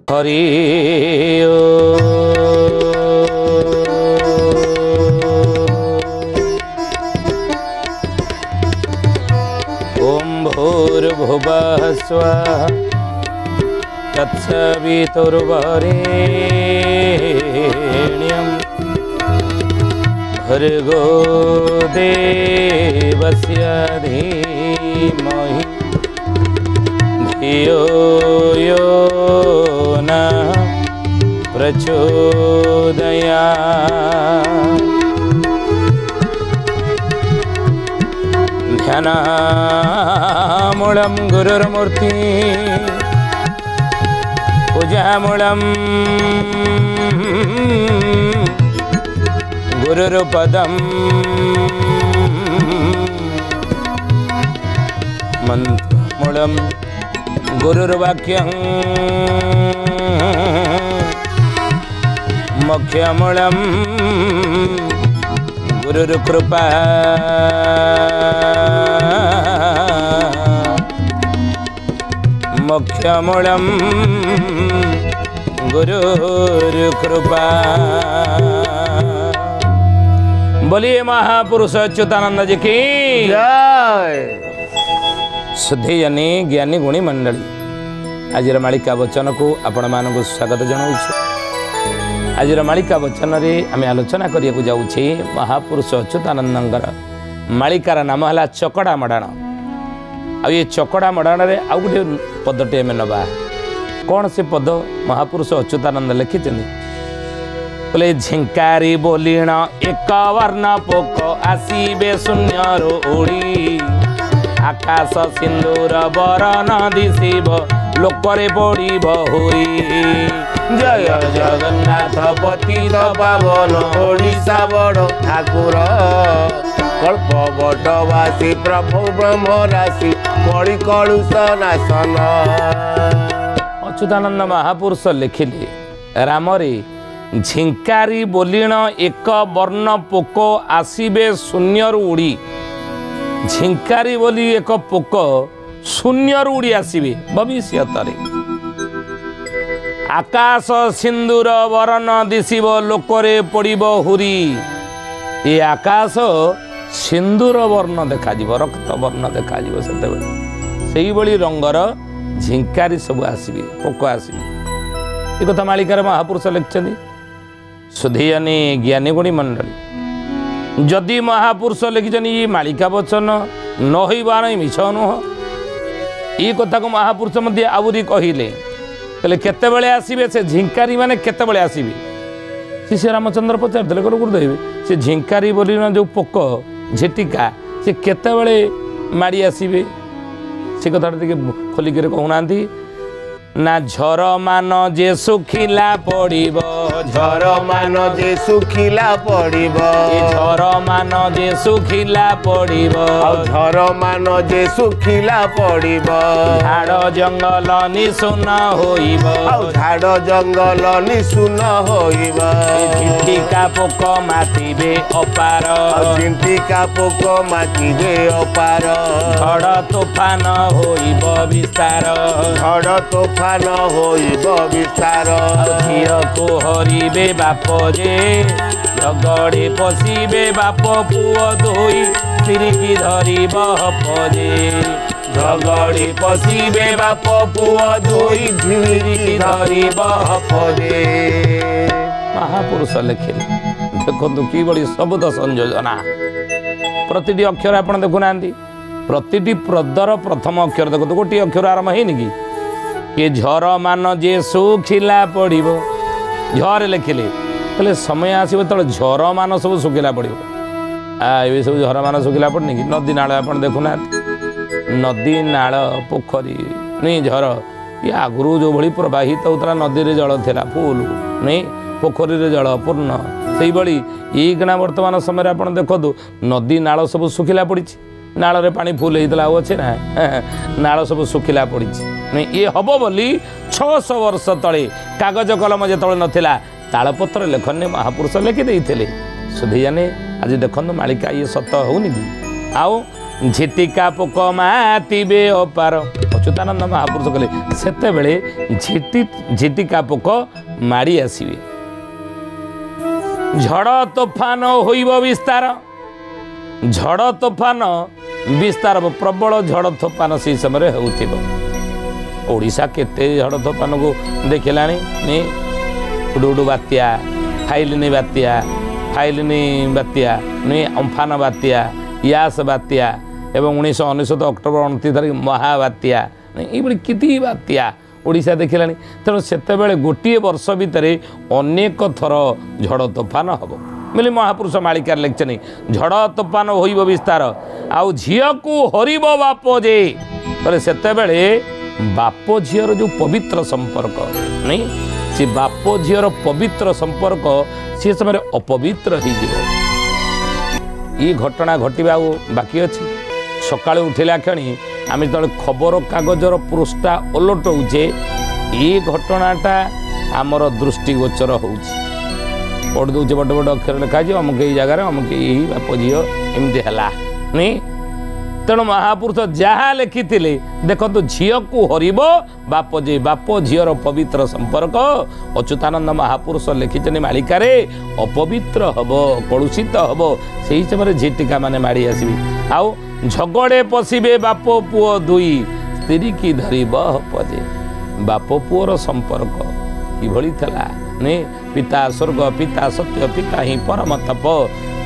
हरि ओम भूर्भुवः स्वः तत्सवितुर्वरेण्यं भर्गो देवस्य धीमहि धियो यो नः प्रचोदयात्। ध्यानामूलं गुरुर्मूर्ति पूजामूलं गुरुर्पदं मन्त्रमूलं गुरुर्वाक्यं मोक्षमूलं गुरुर्कृपा मोक्षमूलं गुरुर्कृपा। बोलिए महापुरुष अच्युतानंद जी की जय। शुद्धिजनी ज्ञानी गुणी मंडली आज मालिका वचन को आपण मानक स्वागत जनाऊँ। आज मालिका वचन रे आम आलोचना करिया जाऊँचे महापुरुष अच्युतानंदर मालिकार नाम है चकड़ा मडाण। आ ये चकड़ा मडाण रे आउ गोटे पदटे आम नवा कौन से पद महापुरुष अच्युतानंद लिखिं बोले झिंकारी बोलीण एक वर्ण पोक आसीबे शून्य उड़ी आकाश सिंदूर बरन दिशिब लोकरे पड़ी बहुरी। जय जगन्नाथ पतित पावन ओडिशा बड़ ठाकुर कल्प बटवासी प्रभु ब्रह्म राशि कଳି कलुष नाशन। अच्युतानंद महापुरुष लिखिले रामरे झिंकारी बोलीण एक वर्ण पोक आसीबे शून्य उड़ी। झिंकारी बोली एक पोक शून्य उड़ी आसबे भविष्य। आकाश सिंदूर वरण दिशिब लोकरे पड़िब हुरी। ये आकाश सिंदूर वर्ण देखा रक्त वर्ण देखा से रंगर झिंकारी सब आसबे पोक आसबे। ये कथा मालिकार महापुरुष लिखिं सुधीयनी ज्ञानी गुणी मंडली। जदि महापुरुष लिखिं ये मालिका वचन न होबार मिछ नुह। ये कथा को महापुरुष मध्य आहरी कहले कहले केतेबेले आसीबे से झिंकारी माने केतेबेले आसीबे। श्री रामचंद्र पचारते गुरुदेव से झिंकारी बोली जो पोक झिटिका से केतेबेले माड़ी आसीबे से कथा खोलिक कहूना ना झर मान जे सुखिला पड़िब। झर मान जे सुखिला पड़िब। झर मान जे सुखिला पड़िब। झर मान जे सुखिला पड़िब। झाड़ जंगल निशुन होइब। झाड़ जंगल निशुन होइब। झिंटिका पोक मातिबे अपार। झिंटिका पोक मातिबे अपार। झड़ तोफान होइब विस्तार। झड़ तोफान होइब विस्तार। झील को हरिबे बाप जे झगड़े पशिबे बाप पुओ धोई तिरिकी धरिब हपजे। झगड़े पशिबे बाप पुओ धोई तिरिकी धरिब हपजे। महापुरुष लिखिले देखो कि बड़ी शब्द संयोजना प्रतिटी अक्षर आप देखुना प्रतिटी पदर प्रथम अक्षर देखो गोटे अक्षर आरंभ है कि ये झर मान जे सुखिला पड़िब। झर लिखिले कहले समय आसो तो झर मान सब सुखिला पड़ो। ये सब झर मान सुखिला पड़नी कि नदी नाल आप देखुना नदी नाल पोखरी नहीं झर ये आगु जो भली प्रवाहित होता नदी रे जल थिला फुल नहीं पोखरी रे जल पूर्ण से भाई ये वर्तमान समय आप देखो नदी नाल सब सुखिला पड़ी नाल रे पानी फुल होता अच्छे ना नाल सब सुखिला पड़ी नहीं ये हम बोली 600 वर्ष तले कागज कलम जो नाला तालपत्र लेखन महापुरुष लिखिदे सुधीजाने आज देखो मालिका ये सत होनी कि आउ झिटिका पोक मातिबे अपार अच्युतानंद महापुरुष कहले सेतेबेले झिटिका पोक माड़ी आसवे झड़ तोफान होइब विस्तार झड़ तोफान विस्तार प्रबल झड़ तोफान से समय होउथिब ओडिशा केते झड़ तोफान को देखिलानी नी उडुडु बात्या फाइलिनी बात्या नी अम्फान बात्या यास बात्या एवं 1999 अक्टोबर 29 तारीख महाबात्या ये किति बात्या ओडिशा देखिलानी तेणु सेतेबेले गोटे वर्ष भितर अनेक थर झड़ तोफान हम बोले महापुरुष मालिकार लिखिछन झड़ तोफान होइब विस्तार आउ झियो को हरिब बाप जे बोले सेतेबेले बाप झियर जो पवित्र संपर्क नहीं से बाप झियर पवित्र संपर्क सी समय अपवित्र हो घटना घटवा बाकी अच्छी सकाळु उठिला क्षणी आम जो खबर कागजर पृष्ठा ओलटौचे ये घटनाटा आमर दृष्टिगोचर होउछि पढ़ दौचे बड़ बड़ अक्षर लिखा अमुक ये जगार अमुक यही बाप झील एमती है नहीं तेणु महापुरुष जहाँ लिखी देखो झील को हरिब बाप झीर पवित्र संपर्क अच्युतानंद महापुरुष लिखिं मालिकार अपवित्र हम कलुषित हम से समय झिटिका माने माड़ी आसबे आउ झगड़े पशिबे बाप पुओ दुई स्त्री की धरिब पजे बाप पुओर संपर्क किभली थला ने पिता स्वर्ग पिता सत्य पिता ही परम तप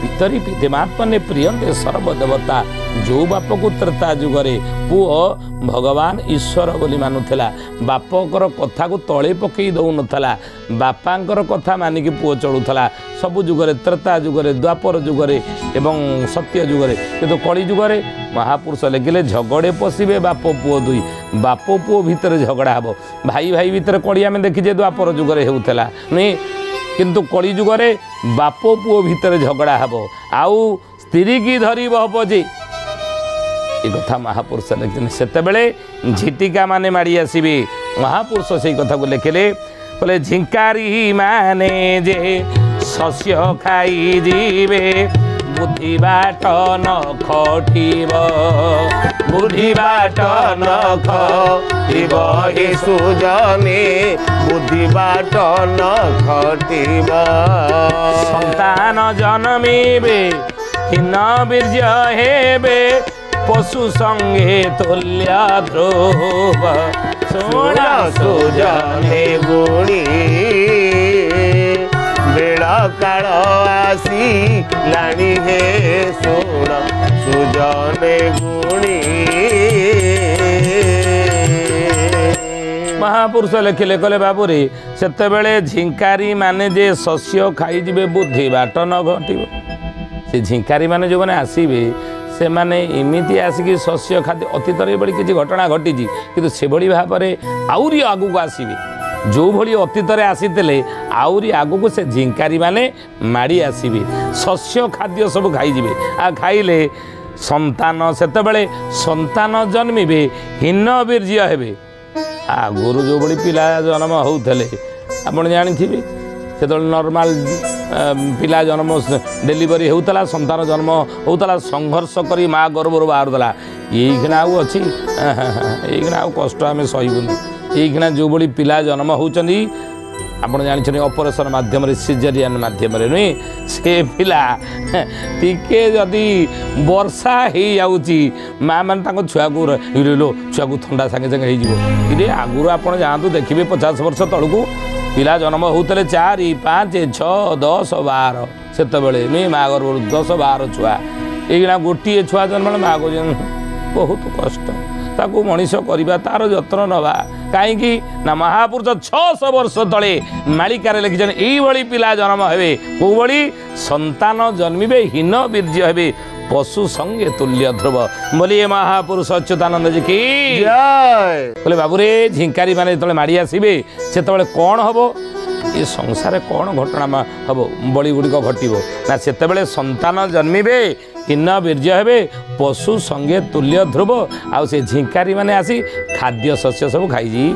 पितरी पितृमात्मने प्रियंते सर्वदेवता जो बाप को त्रेता जुगरे पुओ भगवान ईश्वर बोली मानुला बापकर कथा को तले पकई दौन बापांकर कथा मानिक पुओ चलुला सबु जुगरे त्रेता जुगरे द्वापर जुगरे एवं सत्य जुगरे किंतु कली जुगरे महापुरुष लिखिले झगड़े पशिबे बाप पुओ दुई बाप पुओ भितर झगड़ा हम भाई भाई भितर कड़ी आम देखीचे द्वापर जुगरे होउथला नहीं किंतु कली जुगरे बाप पुओ भितर झगड़ा हम आउ स्त्री की धरिब पजे ये कथा महापुरुष लिखते सेतेबेले झिटिका माने माड़ी आसबे महापुरुष से कथा को लिखिले बोले झिंकारी माने जे शस्य खाई जीवे बुद्धि बाट न खटिब बुद्धि बाट न खटिब हे सुजने बुद्धि बाट न खटिब संतान जन्मिबे हीन बीर्य हेबे पशु संगे तुल्य ध्रुव सुण सुजने गुणी बेल काल आसी लाणी हे सुण सुजने गुणी महापुरुष लिखिले कहले बाबूरे सेतेबेले झिंकारी माने जे शस्य खाई जीवे बुद्धि बाट न घटिब से झिंकारी माने जो माने आसीबे से माने इमिति आसिकी शस्य खाद्य अतीत बड़ी किसी घटना घटी कि से भाव में आउरी आगू आसवे जो भली अतीत आसीते आउरी आगू से झिंकारी माने माड़ी आसवे शस्य खाद्य सब खाईजे आ खाइले संतान सेतेबेले संतान जन्मिबे हीन बीर्य हेबे आगुरु जो बड़ी पिला जन्म होउथले आपण जानिथिबे से नॉर्मल पिला जन्म डेलीवरी होता संतान जन्म होता संघर्ष करी माँ गर्भर बाहर ये आउ अच्छी ये आउ कष्ट आम सहबुनि ये जो बड़ी पिला जन्म होती आप जानी ऑपरेशन माध्यम सिजेरियन माध्यम नुहे से पिला टिके जदि वर्षा हो जाऊँगी माँ मैंने छुआ को छुआ को थंडा सागे सागे हो आगुरी आप जातु देखिए 50 वर्ष तलू पिला जन्म होते 4, 5, 6, 10, 12 सेतबेले नुहे माँ गर्भ 10, 12 छुआ ये गोटे छुआ जन्म माँ को बहुत कष्ट ताकू मनीष करवा तार जत्न नवा कहीं ना महापुरुष 600 वर्ष तले मालिकार लिखिछन यही पिला जन्म हे कौभली संतान जन्मिबे हीन बीर्य हेबे पशु संगे तुल्य ध्रुव बोलिए महापुरुष अच्युतानंद जी की जय बोले बाबूरे झिंकारी माने जो माड़ी आसबे से कौन हम ये संसार कौन घटना हम बलि गुड़िक घटो ना से संतान जन्मिबे हीन बीर्य हेबे पशु संगे तुल्य ध्रुव आउ से झिंकारी माने आसी खाद्य शस्य सब खाई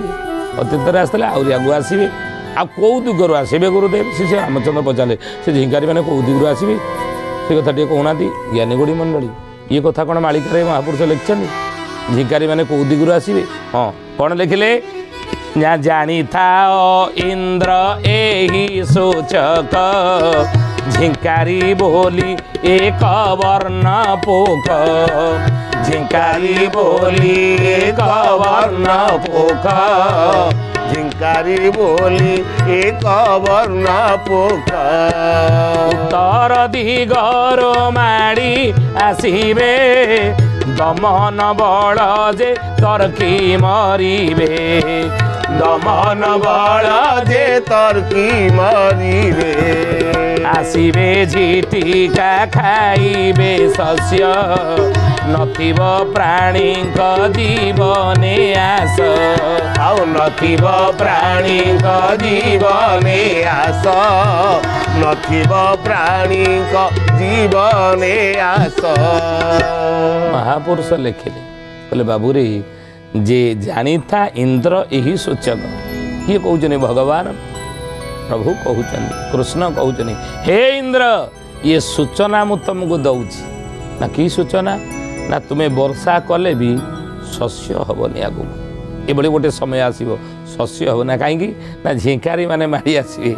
अतीत आसते आहरी आगु आसबे आ कौ दिगरू आसबे गुरुदेव श्री रामचंद्र पचारे से झिंकारी माने कौ दिगरू आसबे से कथा टे कहना ज्ञानी गुड़ी मंडली ये कथा कौन मालिकार महापुरुष लिखिं ଝିଙ୍କାରୀ ମାନେ କେଉଁ ଦିଗରୁ ଆସିବେ? ହଁ କ'ଣ ଲେଖିଲେ ନା ଜାଣିଥାଅ ଇନ୍ଦ୍ର ଏହି ସୂଚକ ଝିଙ୍କାରୀ ବୋଲି ଏକ ବର୍ଣ୍ଣ ପୋକ ଝିଙ୍କାରୀ ବୋଲି ଏକ ବର୍ଣ୍ଣ ପୋକ ଝିଙ୍କାରୀ ବୋଲି ଏକ ବର୍ଣ୍ଣ ପୋକ ଉତ୍ତର ଦିଗରୁ ମାଡ଼ି ଆସିବେ ଦମନ ବଳ ଯେ ତର୍କି ମରିବେ ଦମନ ବଳ ଯେ ତର୍କି ମରିବେ ଆସିବେ ଝିଟିକା ଖାଇବେ ଶସ୍ୟ ନଥିବ ପ୍ରାଣୀଙ୍କ ଜୀବନେ ଆସ ଆଉ ନଥିବ ପ୍ରାଣୀଙ୍କ ଜୀବନେ ଆସ ନଥିବ ପ୍ରାଣୀଙ୍କ ଜୀବନେ ଆସ ମହାପୁରୁଷ ଲେଖିଲେ କହିଲେ ବାବୁରେ ଯେ ଜାଣିଥା ଇନ୍ଦ୍ର ଏହି ସୂଚକ କିଏ କହୁଛନ୍ତି? ଭଗବାନ ପ୍ରଭୁ କହୁଛନ୍ତି, କୃଷ୍ଣ କହୁଛନ୍ତି ହେ ଇନ୍ଦ୍ର ଇଏ ସୂଚନା ମୁଁ ତୁମକୁ ଦଉଛି। ନା କି ସୂଚନା? ନା ତୁମେ ବର୍ଷା କଲେ ବି ଶସ୍ୟ ହେବନି ଆଗକୁ ଏଭଳି ଗୋଟେ ସମୟ ଆସିବ ଶସ୍ୟ ହେବ ନା କାହିଁକି? ନା ଝିଙ୍କାରୀ ମାନେ ମାଡ଼ି ଆସିବେ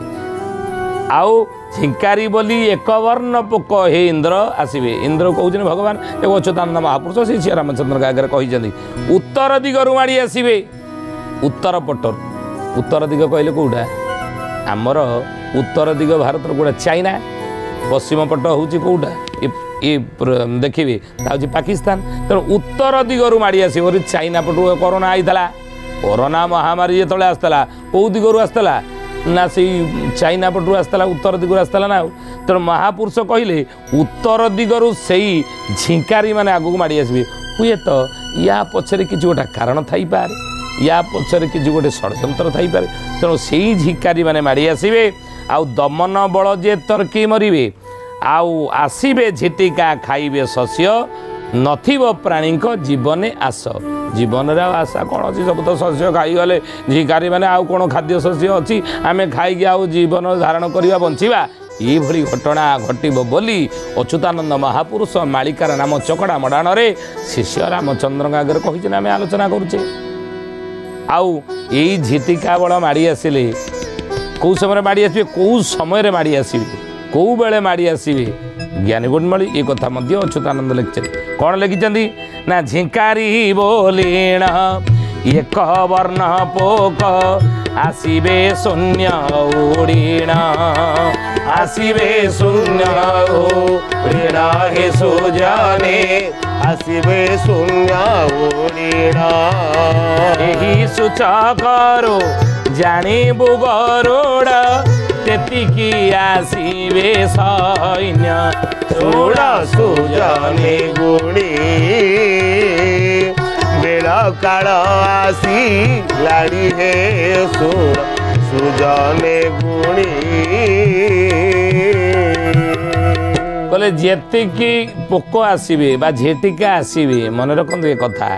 ଆଉ ଝିଙ୍କାରୀ ବୋଲି ଏକ ବର୍ଣ୍ଣ ପୋକ ହେ ଇନ୍ଦ୍ର ଆସିବେ। ଇନ୍ଦ୍ର କହୁଛନ୍ତି ଭଗବାନ ଏ ଅଚ୍ୟୁତାନନ୍ଦ ମହାପୁରୁଷ ଶ୍ରୀ ଶ୍ରୀ ରାମଚନ୍ଦ୍ରଙ୍କ ଆଗରେ କହିଛନ୍ତି ଉତ୍ତର ଦିଗରୁ ମାଡ଼ି ଆସିବେ। ଉତ୍ତର ପଟରୁ ଉତ୍ତର ଦିଗ କହିଲେ କେଉଁଟା? ଆମର ଉତ୍ତର ଦିଗ ଭାରତର କେଉଁଟା? ଚାଇନା। ପଶ୍ଚିମ ପଟ ହେଉଛି କେଉଁଟା? ଦେଖିବେ ତା ହେଉଛି ପାକିସ୍ତାନ। ତେଣୁ ଉତ୍ତର ଦିଗରୁ ମାଡ଼ି ଆସିବ। ଚାଇନା ପଟୁ କରୋନା ଆଇଥିଲା। କରୋନା ମହାମାରୀ ଯେତେବେଳେ ଆସିଥିଲା କେଉଁ ଦିଗରୁ ଆସିଥିଲା? ନା ସେଇ ଚାଇନା ପଟରୁ ଆସିଥିଲା, ଉତ୍ତର ଦିଗରୁ ଆସିଥିଲା ନା ଆଉ। ତେଣୁ ମହାପୁରୁଷ କହିଲେ ଉତ୍ତର ଦିଗରୁ ସେଇ ଝିଙ୍କାରୀ ମାନେ ଆଗକୁ ମାଡ଼ି ଆସିବେ। ହୁଏତ ୟା ପଛରେ କିଛି ଗୋଟେ କାରଣ ଥାଇପାରେ, ୟା ପଛରେ କିଛି ଗୋଟେ ଷଡ଼ଯନ୍ତ୍ର ଥାଇପାରେ। ତେଣୁ ସେଇ ଝିଙ୍କାରୀ ମାନେ ମାଡ଼ି ଆସିବେ ଆଉ ଦମନ ବଳ ଯେ ତର୍କି ମରିବେ ଆଉ ଆସିବେ ଝିଟିକା ଖାଇବେ ଶସ୍ୟ ନଥିବ ପ୍ରାଣୀଙ୍କ ଜୀବନେ ଆସ। ଜୀବନରେ ଆଉ ଆଶା କ'ଣ ଅଛି? ସବୁ ତ ଶସ୍ୟ ଖାଇଗଲେ ଝିଙ୍କାରୀ ମାନେ ଆଉ କ'ଣ ଖାଦ୍ୟ ଶସ୍ୟ ଅଛି ଆମେ ଖାଇକି ଆଉ ଜୀବନ ଧାରଣ କରିବା ବଞ୍ଚିବା? ଏଇଭଳି ଘଟଣା ଘଟିବ ବୋଲି ଅଚ୍ୟୁତାନନ୍ଦ ମହାପୁରୁଷ ମାଳିକାର ନାମ ଚକଡ଼ା ମଡ଼ାଣରେ ଶିଷ୍ୟ ରାମଚନ୍ଦ୍ରଙ୍କ ଆଗରେ କହିଛନ୍ତି ଆମେ ଆଲୋଚନା କରୁଛେ। ଆଉ ଏଇ ଝିଟିକା ବଳ ମାଡ଼ି ଆସିଲେ କେଉଁ ସମୟରେ ମାଡ଼ି ଆସିବେ? କେଉଁ ସମୟରେ ମାଡ଼ି ଆସିବେ? କେଉଁବେଳେ ମାଡ଼ି ଆସିବେ? ଜ୍ଞାନୀ ଗୁଣ୍ଡମଳି ଏ କଥା ମଧ୍ୟ ଅଚ୍ୟୁତାନନ୍ଦ ଲେଖିଛନ୍ତି। କ'ଣ ଲେଖିଛନ୍ତି? ନା ଝିଙ୍କାରୀ ବୋଲିଣ ଏକ ବର୍ଣ୍ଣ ପୋକ ଆସିବେ ଶୂନ୍ୟ ଉଡ଼ିଣ ଆସିବେ ଶୂନ୍ୟ ଉଡ଼ିଣ ହେ ସୁଜନେ ଆସିବେ ଶୂନ୍ୟ ଉଡ଼ିଣ ଏହି ସୂଚକରୁ ଜାଣିବୁ ଗରୁଡ଼ ତେତିକି ଆସିବେ ସୈନ୍ୟ ଷୋଳ ସୁଜନେ ଗୁଣି ବେଳ କାଳ ଆସି ଲାଡ଼ି ହେ ଷୋଳ ସୁଜନେ ଗୁଣି କହିଲେ ଯେତିକି ପୋକ ଆସିବେ ବା ଝିଟିକା ଆସିବେ ମନେ ରଖନ୍ତୁ ଏ କଥା।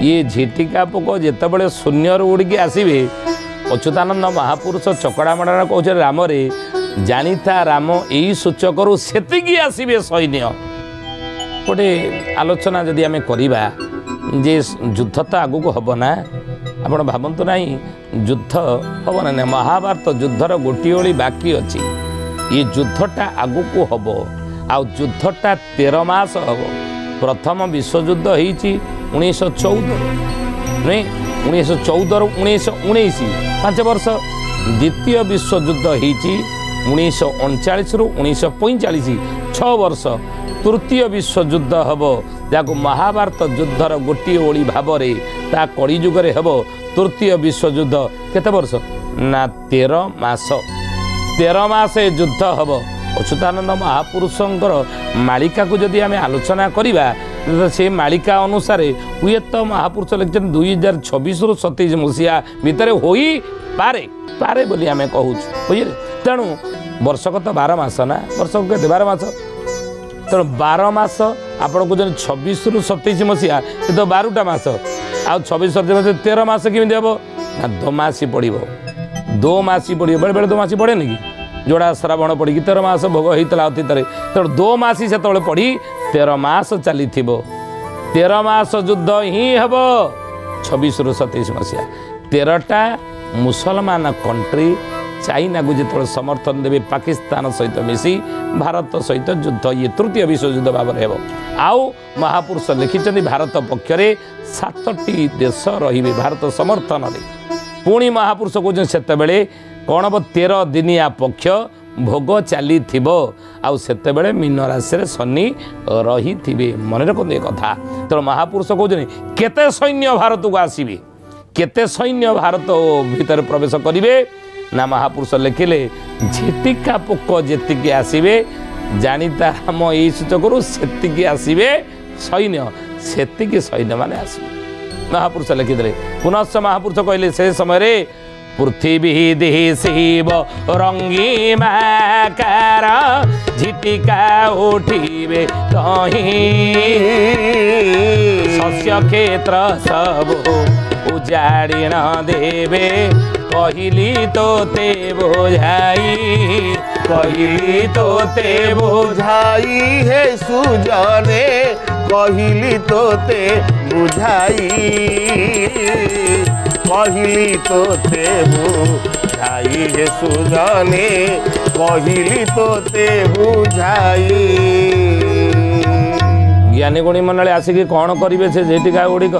ଇଏ ଝିଟିକା ପୋକ ଯେତେବେଳେ ଶୂନ୍ୟରୁ ଉଡ଼ିକି ଆସିବେ ଅଚ୍ୟୁତାନନ୍ଦ ମହାପୁରୁଷ ଚକଡ଼ା ମଡ଼ାଣ କହୁଛନ୍ତି ରାମରେ ଜାଣିଥା ରାମ ଏଇ ସୂଚକରୁ ସେତିକି ଆସିବେ ସୈନ୍ୟ। ଗୋଟେ ଆଲୋଚନା ଯଦି ଆମେ କରିବା ଯେ ଯୁଦ୍ଧ ତ ଆଗକୁ ହେବ ନା, ଆପଣ ଭାବନ୍ତୁ ନାହିଁ ଯୁଦ୍ଧ ହେବ ନା ନାହିଁ। ମହାଭାରତ ଯୁଦ୍ଧର ଗୋଟିଏ ଓଳି ବାକି ଅଛି। ଏ ଯୁଦ୍ଧଟା ଆଗକୁ ହେବ ଆଉ ଯୁଦ୍ଧଟା 13 ମାସ ହେବ। ପ୍ରଥମ ବିଶ୍ୱଯୁଦ୍ଧ ହେଇଛି 1914 ନୁହେଁ, 1914ରୁ 1919 5 ବର୍ଷ। ଦ୍ୱିତୀୟ ବିଶ୍ୱଯୁଦ୍ଧ ହେଇଛି 1939ରୁ 1945 6 ବର୍ଷ। ତୃତୀୟ ବିଶ୍ୱଯୁଦ୍ଧ ହେବ ଯାହାକୁ ମହାଭାରତ ଯୁଦ୍ଧର ଗୋଟିଏ ଓଳି ଭାବରେ ତା କଳିଯୁଗରେ ହେବ। ତୃତୀୟ ବିଶ୍ୱଯୁଦ୍ଧ କେତେ ବର୍ଷ? ନା 13 ମାସ। 13 ମାସ ଏ ଯୁଦ୍ଧ ହେବ। ଅଚ୍ୟୁତାନନ୍ଦ ମହାପୁରୁଷଙ୍କର ମାଳିକାକୁ ଯଦି ଆମେ ଆଲୋଚନା କରିବା ସେ ମାଳିକା ଅନୁସାରେ ହୁଏତ ମହାପୁରୁଷ ଲେଖିଛନ୍ତି 2026ରୁ 27 ମସିହା ଭିତରେ ହୋଇପାରେ ପାରେ ବୋଲି ଆମେ କହୁଛୁ ବୁଝିଲେ। ତେଣୁ ବର୍ଷକ ତ 12 ମାସ ନା, ବର୍ଷକୁ କେତେ 12 ମାସ। ତେଣୁ 12 ମାସ ଆପଣ କହୁଛନ୍ତି 26ରୁ 27 ମସିହା ଏ ତ 12ଟା ମାସ। ଆଉ 26 13 ମାସ କେମିତି ହେବ? ନା ଦୋମାସୀ ପଡ଼ିବ। ଦୋମାସୀ ପଡ଼ିବ, ବେଳେବେଳେ ଦୋମାସୀ ପଡ଼େନି କି? ଯୋଡ଼ା ଶ୍ରାବଣ ପଡ଼ିକି 13 ମାସ ଭୋଗ ହେଇଥିଲା ଅତୀତରେ। ତେଣୁ ଦୋମାସୀ ସେତେବେଳେ ପଡ଼ି 13 ମାସ ଚାଲିଥିବ। 13 मास युद्ध ही हम 26 ରୁ 27 मसीहा 13टा मुसलमान कंट्री चाइना को जो समर्थन देवे पाकिस्तान सहित मिसी भारत सहित युद्ध ये तृतीय विश्व युद्ध भाव में हो आउ महापुरुष लिखिं भारत पक्षरे 7टी देश रे भारत समर्थन पुणी महापुरुष कहते से कौन हम 13 दिनिया पक्ष भोग चली आउ से मीन राशि शनि रही थे मन रखते कथा तेणु महापुरुष कहते केते सैन्य भारत को आसवे केते सैन्य भारत भीतर प्रवेश करेंगे ना महापुरुष लिखिले झिटिका पोक जी आसवे जानीता आम यही सूचक से आसवे सैन्य से सैन्य मान आसवे महापुरुष लिखिदे पुनश्च महापुरुष कहले से समय पृथ्वी दिशिव रंगीमाकार झिटिका उठिबे कहीं शस्य क्षेत्र सब उजाड़ी न देवे कहली तोते बोझाई कहली तोते बुझाई हे सुजने कहली तोते बुझाई कहली तोते बुझाई हे सुजने कहली तोते बुझाई। ज्ञानी गुणी मंडली आसिक कौन करेंगे से झिटिका गुड़िक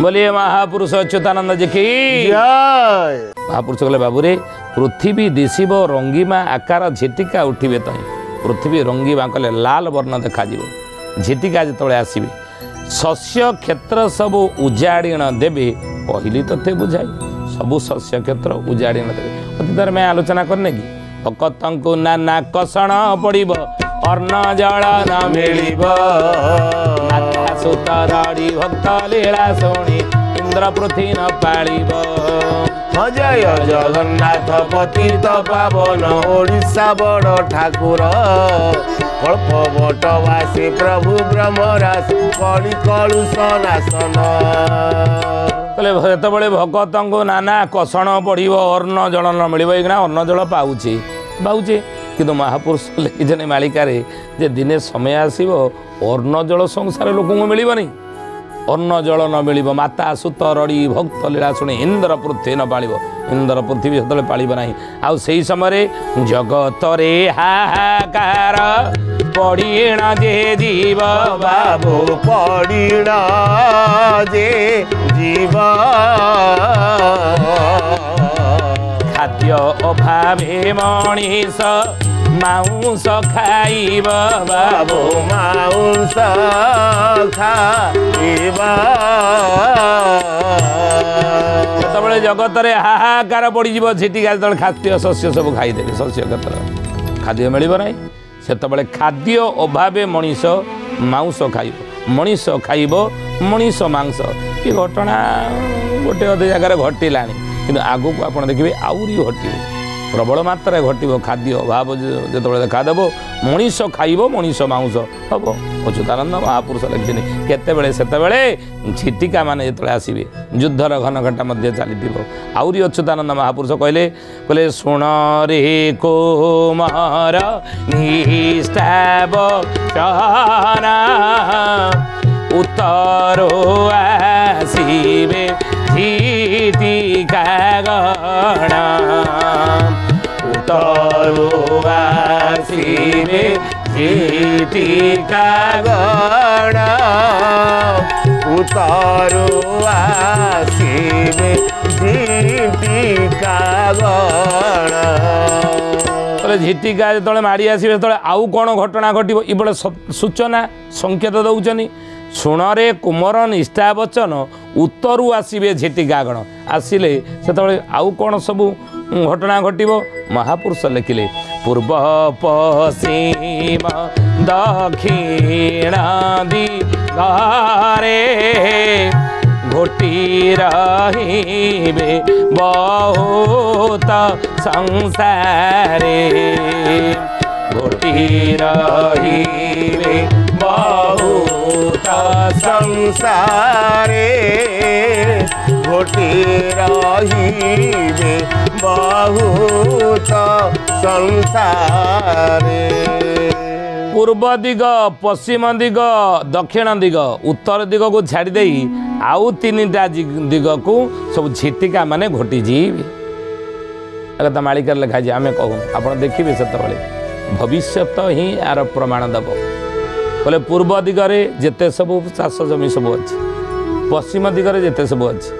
बोलिए महापुरुष अच्युतानंद जी की जय। महापुरुष कहले बाबूरे पृथ्वी दिशिव रंगीमा आकार झिटिका उठिबे तई पृथ्वी रंगीमा कहले लाल वर्ण देखा झिटिका जो आसवे शस्य क्षेत्र सब उजाड़ीण देवे कहली तोते बुझाई सबू शस्य क्षेत्र उजाड़ीण देवे अतीत में आलोचना करने की भक्त को नाना कषण पड़ब अर्ण जल न मिल सुतरड़ी भक्त लीला शुणी इंद्र पृथ्वी न पालिब जय जगन्नाथ पतित पावन ओडिशा बड़ ठाकुर कल्प बटवासी प्रभु ब्रह्मराज कली कलुषनाशन कहते भगत को नाना कषण पड़ब अर्ण जल न मिल अन्न जल पाऊे पाऊे किंतु महापुरुष लिखिछन मालिकार जे दिने समय आसो अर्ण जल संसार लोक मिलनी अन्न जल न मिल माता सुत रड़ी भक्त लीला शुणी इंद्र पृथ्वी न पाल इंद्र पृथ्वी से पाल ना आउ से समय जगत रे हाहाकार पड़ीण जे जीव बाबू पड़ीण जे जीव खाद्य अभावे मनीष मांस खाइब बाबू मांस खाइबा जब जगत रे हाहाकार पड़ झिटिका जो खाद्य शस्य सब खाईदेवे शस्य क्षेत्र खाद्य मिल ना से खाद्य अभावे मनीष मांस खाइब मनीष खाइब मनीष मांस ये घटना गोटे अधे जगार घटला कि आगू को आप देखिए आउरी घटे प्रबल मात्रा घटो खाद्य अभाव जो देखादेव मनीष खाइब मनीष मांस हम अच्युतानंद महापुरुष लिखिं केतबेले सेतबेले झिटिका माने जो आसवे युद्धर घन घटा चली आउरी अच्युतानंद महापुरुष कहले कहले शुण रे कोमर निष्ठाव चना उत्तरो आसवे झिटिका गणा उत्तरो आसवे झिटिका गणा उत्तरो आसवे झिटिका गणा झिटिका जो माड़ी आसवे जो आउ कौन घटना घटो ये सूचना संकेत दौरान शुणे कुमर निष्ठा वचन उत्तरू आसवे झिटिका गण आसिले से आउ कौन सब घटना घटो महापुरुष लिखिले पूर्व पश्चिम दक्षिण दिगरे घोटी रहिबे बहुत संसारे घोटी रहिबे बहुत संसारे घोटी रहिबे बहुत संसारे पूर्व दिग पश्चिम दिग दक्षिण दिग उत्तर दिग को छाड़ी दे आउ 3टा दिग को सब झिटिका माने घोटी जीवे कथा मालिकार लिखा आम कहूँ आप देखिए से भविष्य ही यार प्रमाण दब बोले पूर्व दिगरे जिते सब चाष जमी सब अच्छी पश्चिम दिगरे जिते सब अच्छी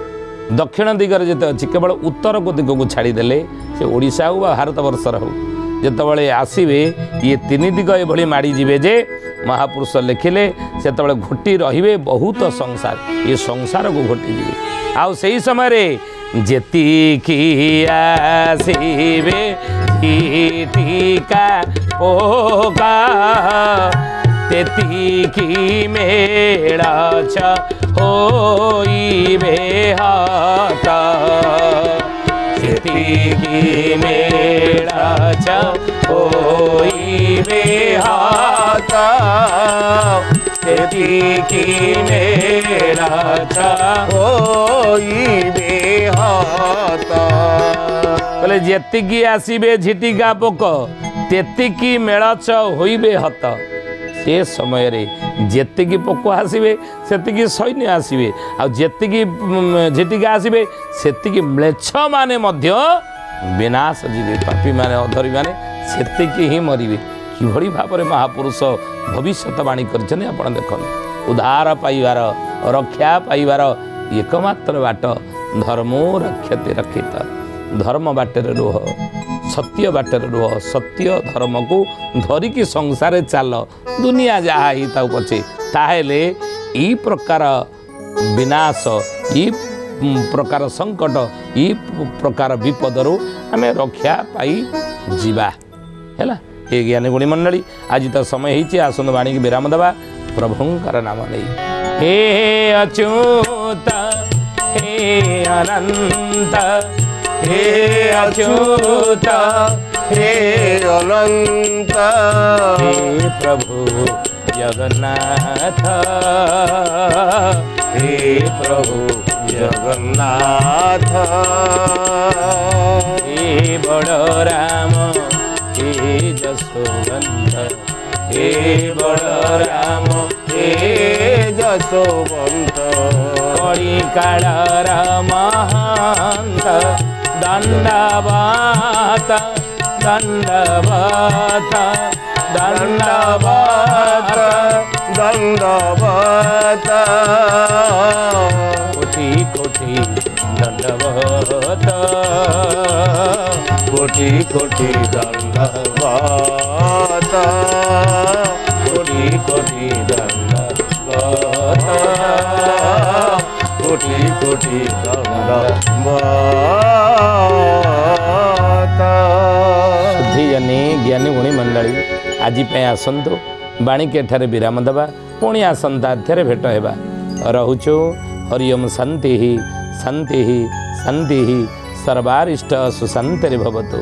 दक्षिण दिगरे जिते अच्छी केवल उत्तर को दिग को छाड़देले से ओडिशा हो भारत वर्षर हो जितेबाला आसवे ये 3 दिग ये माड़ी जीवे जे महापुरुष लिखिले से घोटी रे बहुत संसार ये संसार को घोटी जीवे आउ से समय जेतिकी आसवे झिटिका पोका तेतिकी मेला छ होइबे हाता तेतिकी मेला छ होइबे हाता तेतिकी मेला छ होइबे हाता बोले जेतिकी आसीबे झिटिका पोक तेतिकी मेला छ होइबे हत से समय रे जेतिकी पोक आसीबे सेतिकी सैन्य आसीबे आ जेतिकी झिटिका आसीबे सेतिकी म्लेच्छ माने मध्य विनाश जीवे पापी माने अधरी माने सेतिकी ही मरिबे किभଳି भाବରେ महापुरुष भविष्यवाणी करछने आपण देखन उद्धार पाइबार रक्षा पाइबार एकमात्र बाट धर्मो रक्षते रक्षित धर्म बाटर रुह सत्य बाटर रुह सत्य धर्म को धरिकी संसार चाल दुनिया जहाँ ही था पछे ताहेले ई प्रकार विनाश ई प्रकार संकट ई प्रकार विपदरू आम रक्षा पाई जीवा है ये ज्ञानी गुणी मंडली आज तो समय होती आसंद वाणी की विराम देवा प्रभुंकर नाम नहीं हे अच्युत हे अनंत हे अच्युत हे अनंत हे प्रभु जगन्नाथ हे प्रभु जगन्नाथ हे बड़ राम हे जसोवंत हे बड़ राम हे जसोवंत कड़ी काळर महंत दंडवत दंडवत दंडवत दंडवत कोटि कोटि दंडवत कोटि कोटि दंडवत कोटि कोटि दंडवत कोटि कोटि दंडवत शुद्धिजनी ज्ञानी गुणी मंडली आज आसतु बाणी के ठारे विराम देवा पुणी आसंताध्याय भेट होगा रोचु हरिओम शांति शांति शांति सर्वारिष्ट सुशांति भवतु।